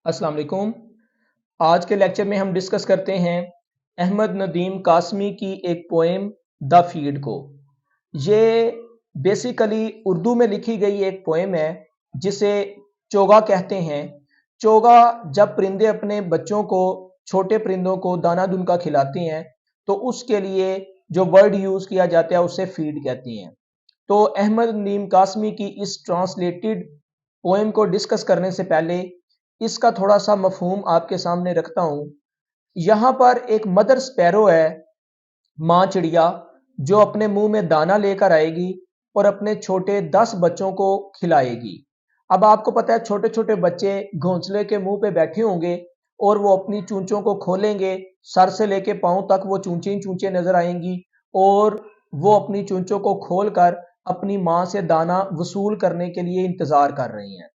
अस्सलाम वालेकुम। आज के लेक्चर में हम डिस्कस करते हैं अहमद नदीम कासमी की एक पोएम द फीड को। ये बेसिकली उर्दू में लिखी गई एक पोएम है जिसे चोगा कहते हैं। चोगा जब परिंदे अपने बच्चों को, छोटे परिंदों को दाना दुनका खिलाते हैं तो उसके लिए जो वर्ड यूज़ किया जाता है उसे फीड कहते हैं। तो अहमद नदीम कासमी की इस ट्रांसलेटेड पोएम को डिस्कस करने से पहले इसका थोड़ा सा मफहूम आपके सामने रखता हूँ। यहाँ पर एक मदर स्पैरो है, माँ चिड़िया, जो अपने मुंह में दाना लेकर आएगी और अपने छोटे 10 बच्चों को खिलाएगी। अब आपको पता है छोटे छोटे बच्चे घोंसले के मुंह पे बैठे होंगे और वो अपनी चूंचों को खोलेंगे, सर से लेके पांव तक वो चूंचे ही चूंचे नजर आएंगी और वो अपनी चूंचों को खोलकर अपनी माँ से दाना वसूल करने के लिए इंतजार कर रही हैं।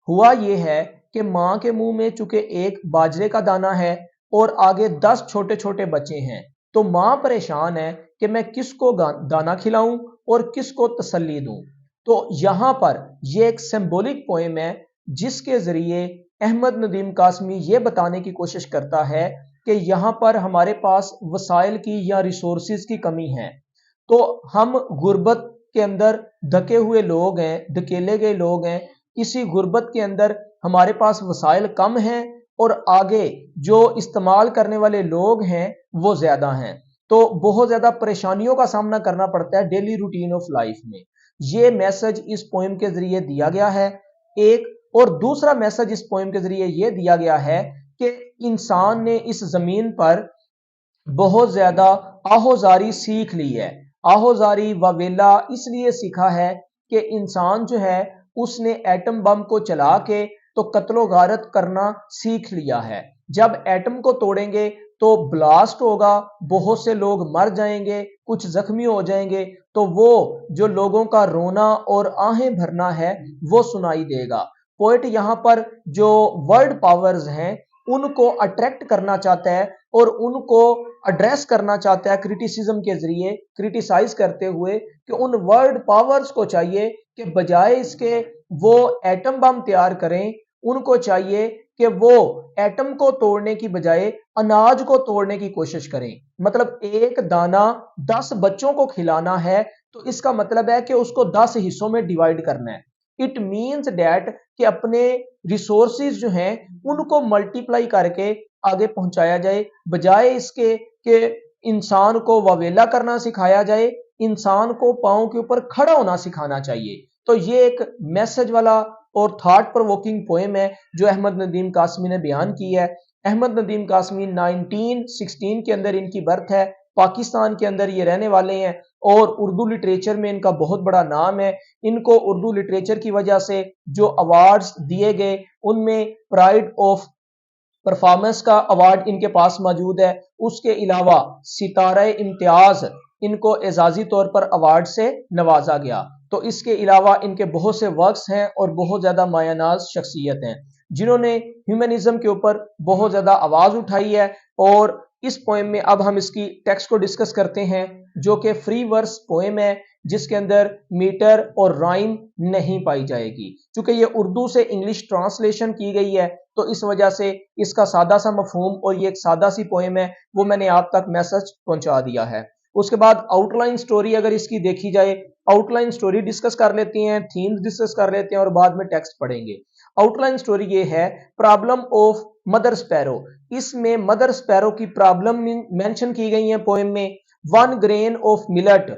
हुआ ये है कि माँ के मुंह में चूंकि एक बाजरे का दाना है और आगे 10 छोटे छोटे बच्चे हैं, तो माँ परेशान है कि मैं किसको दाना खिलाऊं और किसको तसल्ली दूं। तो यहाँ पर ये एक सिंबॉलिक पोएम है जिसके जरिए अहमद नदीम कासमी ये बताने की कोशिश करता है कि यहाँ पर हमारे पास वसाइल की या रिसोर्सेज की कमी है। तो हम गुर्बत के अंदर धके हुए लोग हैं, धकेले गए लोग हैं। इसी गुर्बत के अंदर हमारे पास वसाइल कम हैं और आगे जो इस्तेमाल करने वाले लोग हैं वो ज्यादा हैं। तो बहुत ज्यादा परेशानियों का सामना करना पड़ता है डेली रूटीन ऑफ लाइफ में। ये मैसेज इस पोएम के जरिए दिया गया है एक। और दूसरा मैसेज इस पोएम के जरिए ये दिया गया है कि इंसान ने इस जमीन पर बहुत ज्यादा आहोजारी सीख ली है। आहोजारी ववेला इसलिए सीखा है कि इंसान जो है उसने एटम बम को चला के तो कत्लो गारत करना सीख लिया है। जब एटम को तोड़ेंगे तो ब्लास्ट होगा, बहुत से लोग मर जाएंगे, कुछ जख्मी हो जाएंगे, तो वो जो लोगों का रोना और आहें भरना है वो सुनाई देगा। पोएट यहाँ पर जो वर्ल्ड पावर्स हैं उनको अट्रैक्ट करना चाहता है और उनको एड्रेस करना चाहता है क्रिटिसिज्म के जरिए, क्रिटिसाइज करते हुए कि उन वर्ल्ड पावर्स को चाहिए कि बजाय इसके वो एटम बम तैयार करें, उनको चाहिए कि वो एटम को तोड़ने की बजाय अनाज को तोड़ने की कोशिश करें। मतलब एक दाना 10 बच्चों को खिलाना है तो इसका मतलब है कि उसको 10 हिस्सों में डिवाइड करना है। इट मीन्स डैट कि अपने रिसोर्सेज जो हैं उनको मल्टीप्लाई करके आगे पहुंचाया जाए, बजाय इसके कि इंसान को ववेला करना सिखाया जाए, इंसान को पांव के ऊपर खड़ा होना सिखाना चाहिए। तो ये एक मैसेज वाला और थॉट प्रोवोकिंग पोएम है जो अहमद नदीम कासमी ने बयान की है। अहमद नदीम कासमी 1916 के अंदर इनकी बर्थ है, पाकिस्तान के अंदर ये रहने वाले हैं और उर्दू लिटरेचर में इनका बहुत बड़ा नाम है। इनको उर्दू लिटरेचर की वजह से जो अवार्ड्स दिए गए उनमें प्राइड ऑफ परफॉर्मेंस का अवार्ड इनके पास मौजूद है। उसके अलावा सितारे इम्तियाज इनको एजाजी तौर पर अवार्ड से नवाजा गया। तो इसके अलावा इनके बहुत से वर्क्स हैं और बहुत ज्यादा मायानाज शख्सियत हैं जिन्होंने ह्यूमनिज्म के ऊपर बहुत ज्यादा आवाज उठाई है। और इस पोएम में अब हम इसकी टेक्स्ट को डिस्कस करते हैं जो कि फ्री वर्स पोएम है जिसके अंदर मीटर और राइम नहीं पाई जाएगी। क्योंकि ये उर्दू से इंग्लिश ट्रांसलेशन की गई है तो इस वजह से इसका सादा सा मफहूम और ये एक सादा सी पोएम है वो मैंने आप तक मैसेज पहुंचा दिया है। उसके बाद आउटलाइन स्टोरी अगर इसकी देखी जाए, आउटलाइन स्टोरी डिस्कस कर लेती हैं, थीम्स डिस्कस कर लेते हैं और बाद में टेक्स्ट पढ़ेंगे। आउटलाइन स्टोरी ये है प्रॉब्लम ऑफ मदर स्पैरो। इसमें मदर स्पैरो की प्रॉब्लम मेंशन की गई है पोएम में। 1 ग्रेन ऑफ मिलेट,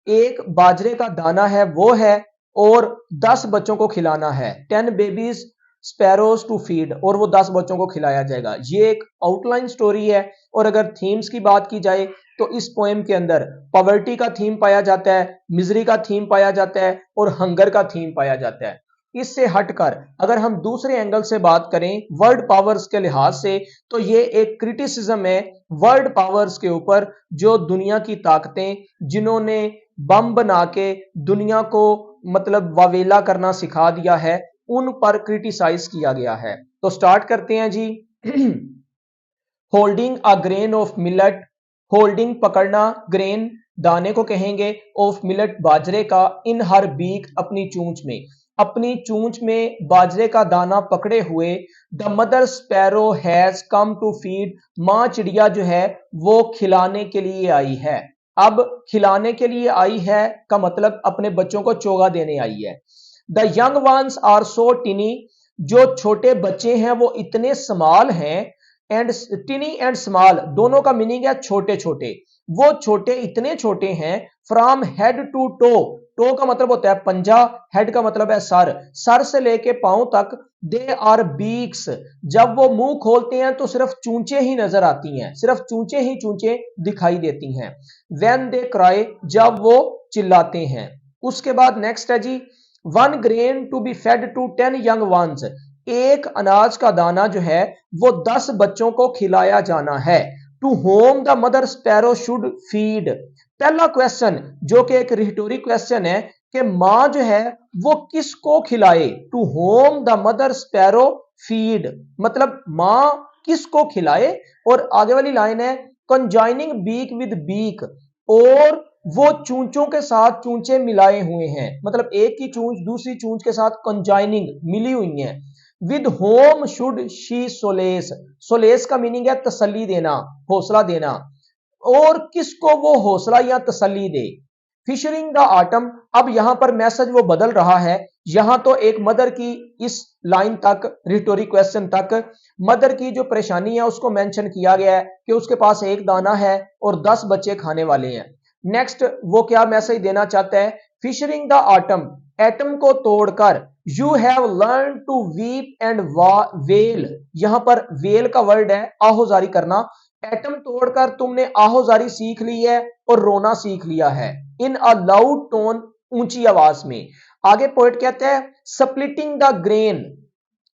एक बाजरे का दाना है वो है और 10 बच्चों को खिलाना है। 10 बेबीज स्पैरोज टू फीड, और वो 10 बच्चों को खिलाया जाएगा। ये एक आउटलाइन स्टोरी है। और अगर थीम्स की बात की जाए तो इस पोएम के अंदर पॉवर्टी का थीम पाया जाता है, मिजरी का थीम पाया जाता है और हंगर का थीम पाया जाता है। इससे हटकर अगर हम दूसरे एंगल से बात करें वर्ल्ड पावर्स के लिहाज से तो ये एक क्रिटिसिज्म है वर्ल्ड पावर्स के ऊपर, जो दुनिया की ताकतें जिन्होंने बम बना के दुनिया को मतलब वावेला करना सिखा दिया है उन पर क्रिटिसाइज किया गया है। तो स्टार्ट करते हैं जी। Holding a grain of millet, holding पकड़ना, ग्रेन दाने को कहेंगे, ऑफ मिलेट बाजरे का, इन हर बीक अपनी चूंच में। अपनी चूंच में बाजरे का दाना पकड़े हुए। The mother sparrow has come to feed, मां चिड़िया जो है वो खिलाने के लिए आई है। अब खिलाने के लिए आई है का मतलब अपने बच्चों को चोगा देने आई है। The young ones are so tiny, जो छोटे बच्चे हैं वो इतने स्मॉल हैं। एंड टिनी एंड स्मॉल दोनों का मीनिंग है छोटे छोटे, वो छोटे इतने छोटे हैं। From head to toe, toe का मतलब होता है पंजा, हेड का मतलब है सर, सर से लेके पांव तक। दे आर बीक्स, जब वो मुंह खोलते हैं तो सिर्फ चूंचे ही नजर आती हैं, सिर्फ चूंचे ही चूंचे दिखाई देती हैं। व्हेन दे क्राई, जब वो चिल्लाते हैं। उसके बाद नेक्स्ट है जी, 1 grain to be fed to 10 young ones, एक अनाज का दाना जो है वो 10 बच्चों को खिलाया जाना है। To whom the mother sparrow should feed, पहला क्वेश्चन जो कि एक रिटोरिक क्वेश्चन है कि मां जो है वो किसको खिलाए। To whom the mother sparrow feed, मतलब मां किसको खिलाए। और आगे वाली लाइन है कंजाइनिंग बीक विद बीक, और वो चूंचों के साथ चूंचे मिलाए हुए हैं, मतलब एक की चूंच दूसरी चूंच के साथ कंजाइनिंग मिली हुई है। With home should she solace, solace का मीनिंग है तसल्ली देना, हौसला देना, और किसको वो हौसला या तसल्ली दे। फिशरिंग द आटम, अब यहां पर मैसेज वो बदल रहा है। यहां तो एक मदर की इस लाइन तक, रिटोरिक क्वेश्चन तक, मदर की जो परेशानी है उसको मेंशन किया गया है कि उसके पास एक दाना है और 10 बच्चे खाने वाले हैं। नेक्स्ट वो क्या मैसेज देना चाहता है, फिशरिंग द आटम, एटम को तोड़कर। You have learn to weep and wail, यहां पर वेल का वर्ड है आहोजारी करना। एटम तोड़कर तुमने आहोजारी सीख ली है और रोना सीख लिया है। इन अ लाउड टोन, ऊंची आवाज में। आगे पोएट कहते हैं स्प्लिटिंग द ग्रेन,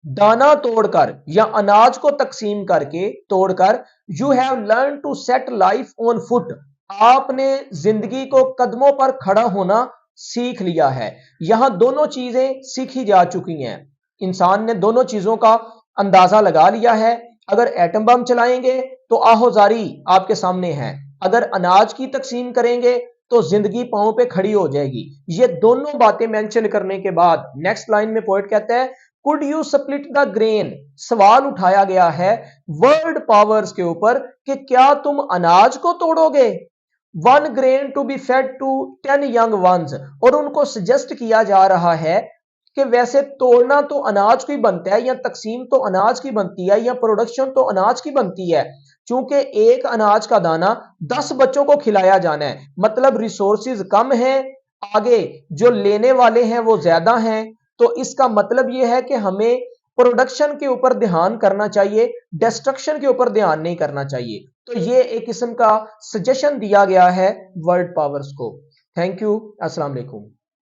दाना तोड़कर या अनाज को तकसीम करके तोड़कर। You have learn to set life on foot, आपने जिंदगी को कदमों पर खड़ा होना सीख लिया है। यहां दोनों चीजें सीखी जा चुकी हैं, इंसान ने दोनों चीजों का अंदाजा लगा लिया है। अगर एटम बम चलाएंगे तो आहोजारी आपके सामने है, अगर अनाज की तकसीम करेंगे तो जिंदगी पांव पे खड़ी हो जाएगी। ये दोनों बातें मेंशन करने के बाद नेक्स्ट लाइन में पोएट कहता है could you split the grain, सवाल उठाया गया है वर्ल्ड पावर्स के ऊपर कि क्या तुम अनाज को तोड़ोगे। 1 grain to be fed to 10 young ones, और उनको सजेस्ट किया जा रहा है कि वैसे तोड़ना तो अनाज की बनता है, या तकसीम तो अनाज की बनती है, या प्रोडक्शन तो अनाज की बनती है। चूंकि एक अनाज का दाना 10 बच्चों को खिलाया जाना है, मतलब रिसोर्सेज कम हैं, आगे जो लेने वाले हैं वो ज्यादा हैं। तो इसका मतलब यह है कि हमें प्रोडक्शन के ऊपर ध्यान करना चाहिए, डिस्ट्रक्शन के ऊपर ध्यान नहीं करना चाहिए। तो ये एक किस्म का सजेशन दिया गया है वर्ल्ड पावर्स को। थैंक यू, अस्सलाम वालेकुम।